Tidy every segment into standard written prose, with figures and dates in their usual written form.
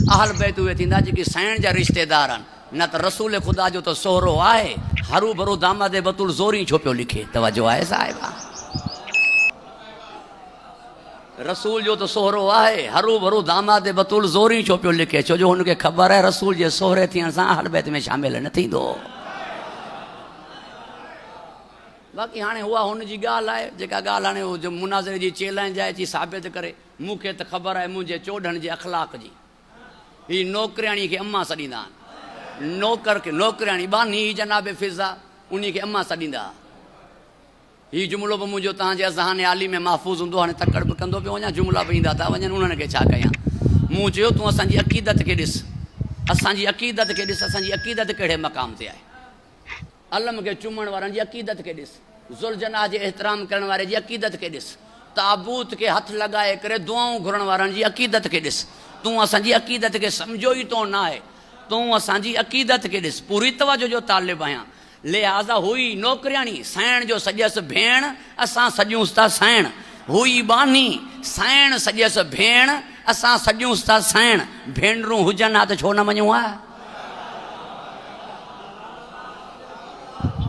अहल बैत उहे थींदा जेके साइण जा रिश्तेदार आहिनि, न त रसूल ख़ुदा जो त सोहरो आहे। हरू भरू दामाद बतूल ज़ोरी छो पियो लिखे? तवजो आहे साहिबा? रसूल जो तो सोहरो आहे, हरू भरू दामाद बतूल ज़ोरी छो पियो लिखे? छो जो हुनखे ख़बर आहे रसूल जे सोहरे थियण सां अहल बैत में शामिल न थींदो। बाक़ी हाणे उहा हुनजी ॻाल्हि आहे जेका ॻाल्हि हाणे जो मुनाज़िरे जी चैलेंज आहे अची साबित करे। मूंखे त ख़बर आहे मुंहिंजे चोॾहनि जे अख़लाक जी। हीअ नौकरियाणी खे अम्मा सॾींदा आहिनि, नौकर खे नौकरियाणी बानी जनाब फिज़ा उन खे अम्मा सॾींदा। हीअ जुमिलो बि मुंहिंजो तव्हांजे अज़हान आली में महफ़ूज़ हूंदो। हाणे तकड़ बि कंदो पियो वञा, जुमिला बि ईंदा था वञनि, उन्हनि खे छा कयां? मूं चयो तूं असांजी अक़ीदत खे ॾिस, असांजी अक़ीदत खे ॾिस, असांजी अक़ीदत कहिड़े मक़ाम ते आहे। अलम खे चुमण वारनि जी अक़ीदत खे ॾिस, ज़ुलजनाह जे एहतराम करण वारे जी अक़ीदत खे ॾिस, ताबूत खे हथ लॻाए करे दुआऊं घुरण वारनि जी अक़ीदत खे ॾिस। तूं असांजी अक़ीदत खे सम्झो ई तो न आहे, तूं असांजी अक़ीदत खे ॾिस। पूरी तवजो जो तालिब आहियां। लिहाज़ा हुई नौकरियाणी साइण जो सॼसि भेण, असां सॼूंसि था साइण। हुई बानी साइण सॼसि भेण, असां सॼूंसि था साइण। भेनरूं हुजनि हा त छो न मञूं हा?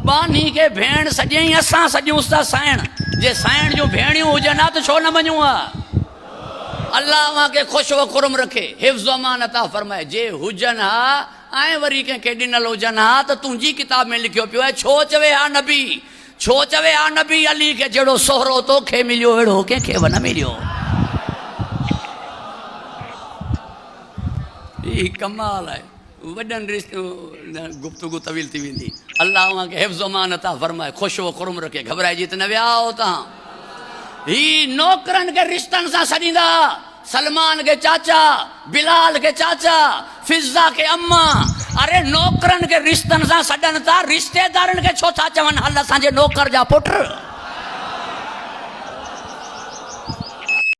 बानी के भेण सॼई असां सॼूंसि था साइण। जे साइण जूं भेणियूं हुजनि हा त छो न मञूं हा? अल्लाह अव्हां खे ख़ुशि व खुरम रखे, हिफ़्ज़ अमान अता फ़रमाए। जे हुजनि हा ऐं वरी कंहिंखे ॾिनल हुजनि हा त तुंहिंजी किताब में लिखियो पियो आहे। छो चवे हा नबी, छो चवे हा नबी अली खे जहिड़ो सोहरो तोखे मिलियो अहिड़ो कंहिंखे बि न मिलियो। ही कमाल आहे। वॾनि रिश्तो गुफ्तगू तवील थी वेंदी। अल्लाह अव्हां खे हिफ़्ज़ अमान अता फ़रमाए, ख़ुशि व खुरम रखे। घबराइजी त न विया तव्हां। ही नौकरनि खे रिश्तनि सां सॾींदा। सलमान के चाचा, बिलाल के चाचा, फिज़ा के अम्मा। अरे नौकरनि खे रिश्तनि सां सॾनि था, रिश्तेदारनि खे छो था चवनि हल असांजे नौकर जा पुट?